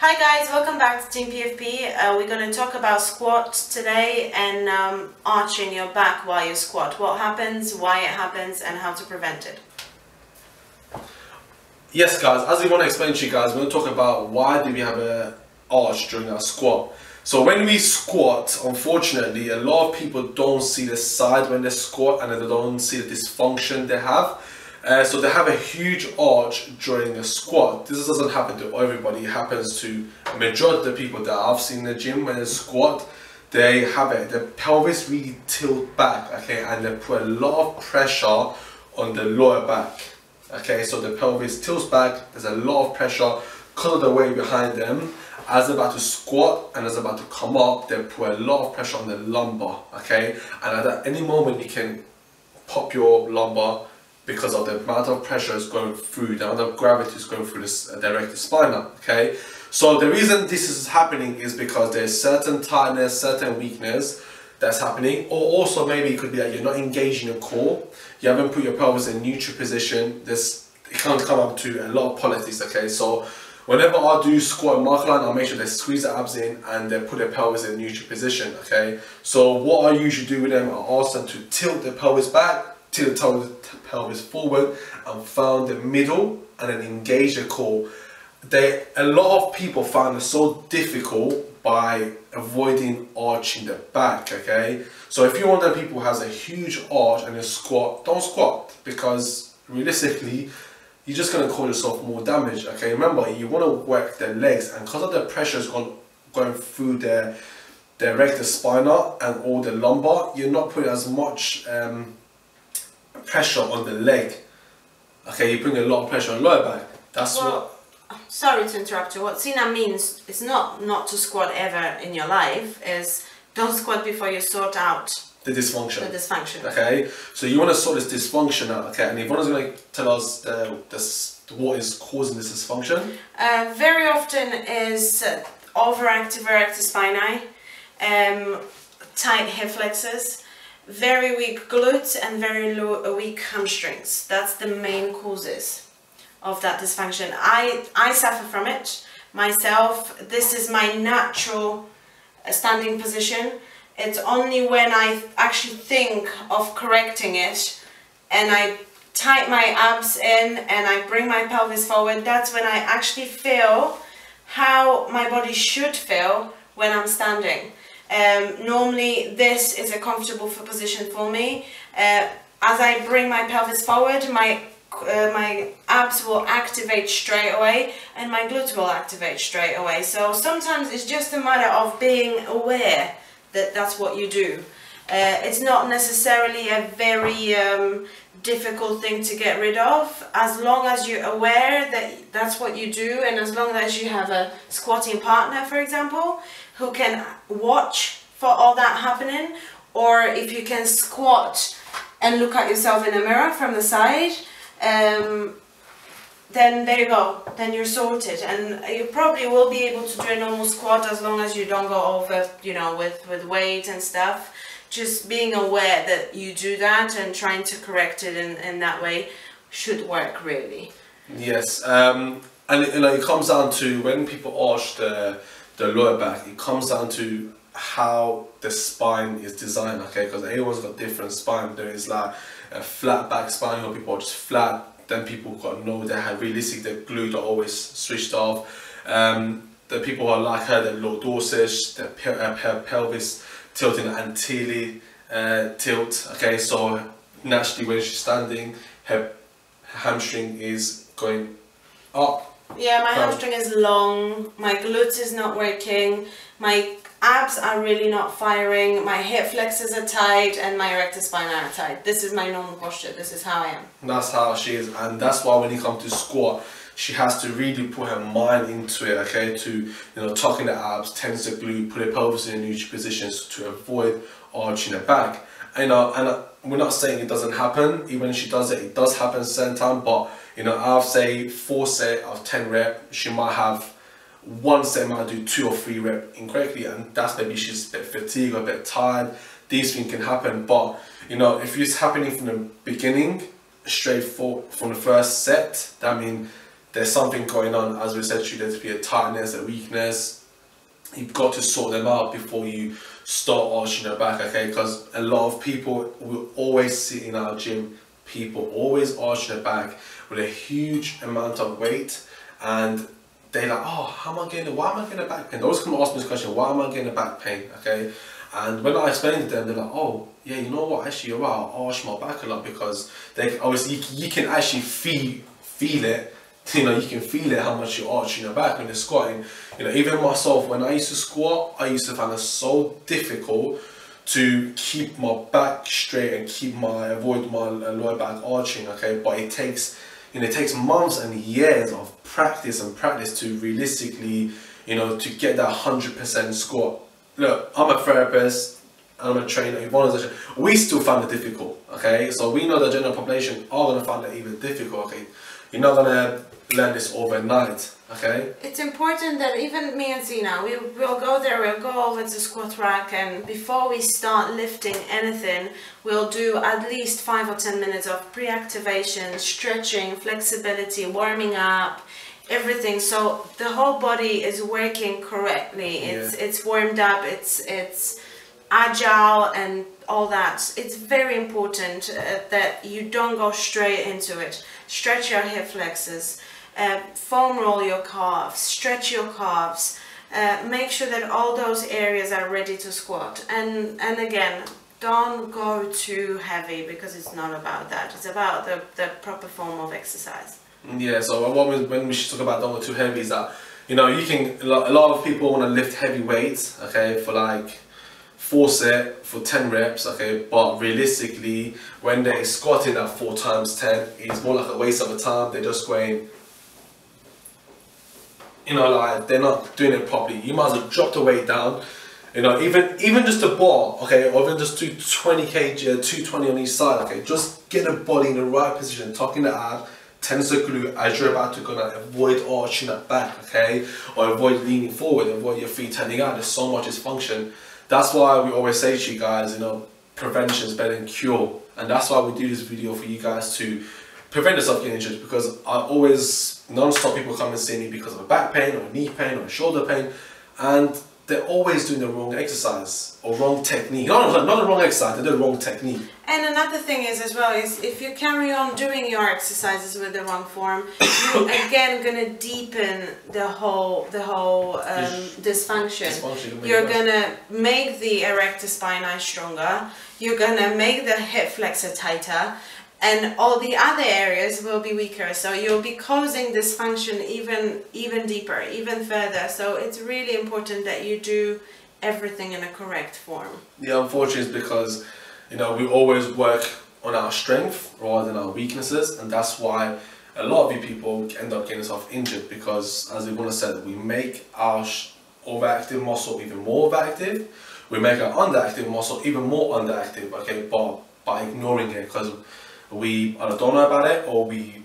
Hi guys, welcome back to Team PFP. We're going to talk about squat today and arching your back while you squat. What happens, why it happens, and how to prevent it. Yes guys, as we want to explain to you guys, we're going to talk about why do we have an arch during our squat. So when we squat, unfortunately, a lot of people don't see the side when they squat and they don't see the dysfunction they have. So they have a huge arch during a squat. This doesn't happen to everybody. It happens to a majority of the people that I've seen in the gym when they squat. They have it, the pelvis really tilt back, okay, and they put a lot of pressure on the lower back. Okay, so the pelvis tilts back, there's a lot of pressure because of the weight behind them. As they're about to squat and as they're about to come up, they put a lot of pressure on the lumbar, okay? And at any moment you can pop your lumbar because of the amount of pressure is going through, the amount of gravity is going through this directed spina, okay? So the reason this is happening is because there's certain tightness, certain weakness that's happening, or also maybe it could be that you're not engaging your core, you haven't put your pelvis in neutral position. It can come up to a lot of politics, okay? So whenever I do squat and mark line, I'll make sure they squeeze the abs in and they put their pelvis in neutral position, okay? So what I usually do with them, I ask them to tilt their pelvis back, tilt the pelvis forward and found the middle and then engage the core. A lot of people find it so difficult by avoiding arching the back, okay? So if you're one of the people who has a huge arch and you squat, don't squat, because realistically you're just going to cause yourself more damage, okay? Remember, you want to work the legs, and because of the pressures going through the rectus spina and all the lumbar, you're not putting as much pressure on the leg. Okay, you bring a lot of pressure on the lower back. That's Sorry to interrupt you. What Sina means is not to squat ever in your life, is don't squat before you sort out the dysfunction. Okay, so you want to sort this dysfunction out, okay? And Yvonne's going to tell us what is causing this dysfunction. Very often is overactive erector spinae, tight hip flexors, very weak glutes and very weak hamstrings. That's the main causes of that dysfunction. I suffer from it myself. This is my natural standing position. It's only when I actually think of correcting it and I tight my abs in and I bring my pelvis forward, that's when I actually feel how my body should feel when I'm standing. Normally this is a comfortable position for me. As I bring my pelvis forward, my abs will activate straight away and my glutes will activate straight away. So sometimes it's just a matter of being aware that that's what you do. It's not necessarily a very difficult thing to get rid of, as long as you're aware that that's what you do, and as long as you have a squatting partner, for example, who can watch for all that happening, or if you can squat and look at yourself in the mirror from the side, then there you go, then you're sorted, and you probably will be able to do a normal squat as long as you don't go over, you know, with weight and stuff. Just being aware that you do that and trying to correct it in that way should work, really. Yes, and it comes down to when people arch the lower back, it comes down to how the spine is designed, okay? Because everyone's got different spine. There is like a flat back spine, or people are just flat. Then people got they have realistic, their glute are always switched off. The people who are like her, the lordosis, the pelvis tilting anteriorly tilt, okay? So naturally when she's standing, her hamstring is going up. Yeah, my hamstring is long, my glutes is not working, my abs are really not firing, my hip flexors are tight, and my erector spinae are tight. This is my normal posture, this is how I am. That's how she is, and that's why when you come to squat, she has to really put her mind into it, okay, to, tucking the abs, tense the glute, put her pelvis in neutral positions to avoid arching her back. And we're not saying it doesn't happen. Even if she does it, it does happen certain time, but I'll say 4 sets of 10 reps, she might have 1 set might do 2 or 3 reps incorrectly, and that's maybe she's a bit fatigued or a bit tired. These things can happen, but if it's happening from the beginning, straight forward from the first set, that means there's something going on. As we said, there's be a tightness, a weakness. You've got to sort them out before you start arching your back, okay? Because a lot of people will always see in our gym, people always arch their back with a huge amount of weight, and they're like, oh, why am I getting a back pain? They always come and ask me this question, why am I getting a back pain, okay? And when I explain to them, they're like, oh, yeah, you know what, actually, you're right, I arch my back a lot, because they obviously you can actually feel it. You know, you can feel it, how much you're arching your back when you're squatting. You know, even myself, when I used to squat, I used to find it so difficult to keep my back straight and avoid my lower back arching, okay? But it takes months and years of practice to realistically, you know, to get that 100% squat. Look, I'm a therapist, I'm a trainer, we still find it difficult, okay? So we know the general population are going to find it even difficult, okay? You're not going to learn this overnight, okay? It's important that even me and Zina, we'll go there, we'll go over to squat rack, and before we start lifting anything, we'll do at least 5 or 10 minutes of pre-activation, stretching, flexibility, warming up, everything, so the whole body is working correctly. It's warmed up, it's agile and all that. It's very important that you don't go straight into it. Stretch your hip flexors, foam roll your calves, stretch your calves, make sure that all those areas are ready to squat. And again, don't go too heavy, because it's not about that. It's about the proper form of exercise. Yeah, so when we should talk about don't go too heavy is that, you know, a lot of people want to lift heavy weights, okay, for like 4 sets for 10 reps, okay, but realistically, when they're squatting at 4 times 10, it's more like a waste of time. They're just going, you know, like they're not doing it properly. You might as well drop the weight down, you know, even just a bar, okay, or even just do 20 kg, 220 on each side, okay, just get the body in the right position, tucking the ab, tense the glute as you're about to go and avoid arching that back, okay, or avoid leaning forward, avoid your feet turning out. There's so much dysfunction. That's why we always say to you guys, you know, prevention is better than cure. And that's why we do this video for you guys to prevent yourself getting injured, because I always non-stop people come and see me because of a back pain or a knee pain or a shoulder pain, and they're always doing the wrong exercise or wrong technique. Not the wrong exercise, they're doing the wrong technique. And another thing is as well, is if you carry on doing your exercises with the wrong form, you're again gonna deepen the whole dysfunction. You're gonna make the erector spinae stronger. You're gonna make the hip flexor tighter, and all the other areas will be weaker. So you'll be causing dysfunction even deeper, even further. So it's really important that you do everything in a correct form. The unfortunate is because, you know, we always work on our strength rather than our weaknesses, and that's why a lot of you people end up getting yourself injured, because, as Ivana said, we make our overactive muscle even more overactive, we make our underactive muscle even more underactive, okay, but by ignoring it, because we either don't know about it, or we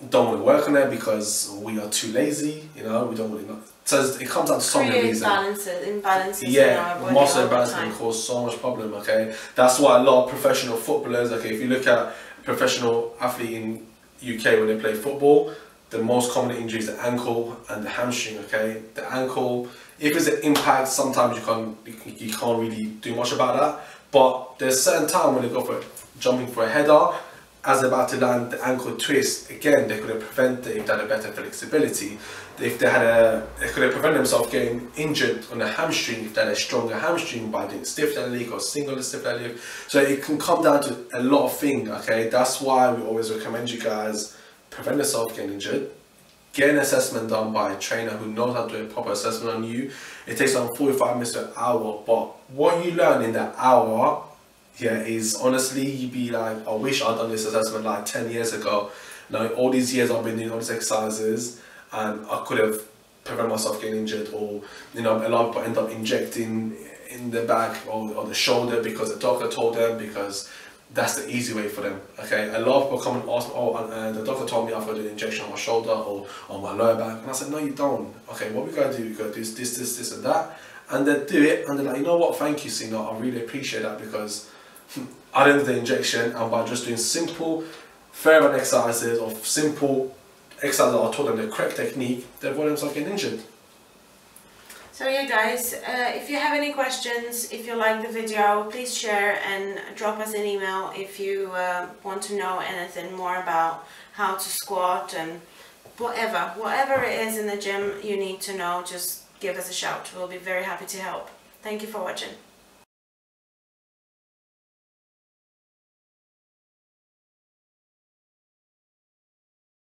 don't want to work on it because we are too lazy, you know, we don't really know. So it comes down to so many reasons. Imbalances yeah, muscle imbalance can cause so much problem, okay? That's why a lot of professional footballers, okay, if you look at a professional athlete in UK when they play football, the most common injury is the ankle and the hamstring, okay? The ankle, if it's an impact, sometimes you can't really do much about that, but there's a certain time when they go for jumping for a header, as they're about to land, the ankle twist, again, they could have prevented it if they had a better flexibility. If they could have prevented themselves getting injured on the hamstring if they had a stronger hamstring by doing stiff leg lift or single stiff leg lift. So it can come down to a lot of things, okay? That's why we always recommend you guys prevent yourself getting injured. Get an assessment done by a trainer who knows how to do a proper assessment on you. It takes around 45 minutes to an hour, but what you learn in that hour, yeah, is honestly, you'd be like, I wish I'd done this assessment like 10 years ago. Now, all these years I've been doing all these exercises, and I could have prevented myself getting injured, or, you know, a lot of people end up injecting in the back or the shoulder because the doctor told them, because that's the easy way for them, okay? A lot of people come and ask me, oh, the doctor told me I've got to do an injection on my shoulder or on my lower back, and I said, no, you don't. Okay, what we got to do, we got to do this and that, and they do it, and they're like, you know what, thank you, Sina, I really appreciate that, because I didn't do the injection, and by just doing simple therapy exercises or simple exercises are taught them the correct technique, their volumes are getting injured. So yeah guys, if you have any questions, if you like the video, please share and drop us an email if you want to know anything more about how to squat and whatever it is in the gym you need to know, just give us a shout. We'll be very happy to help. Thank you for watching.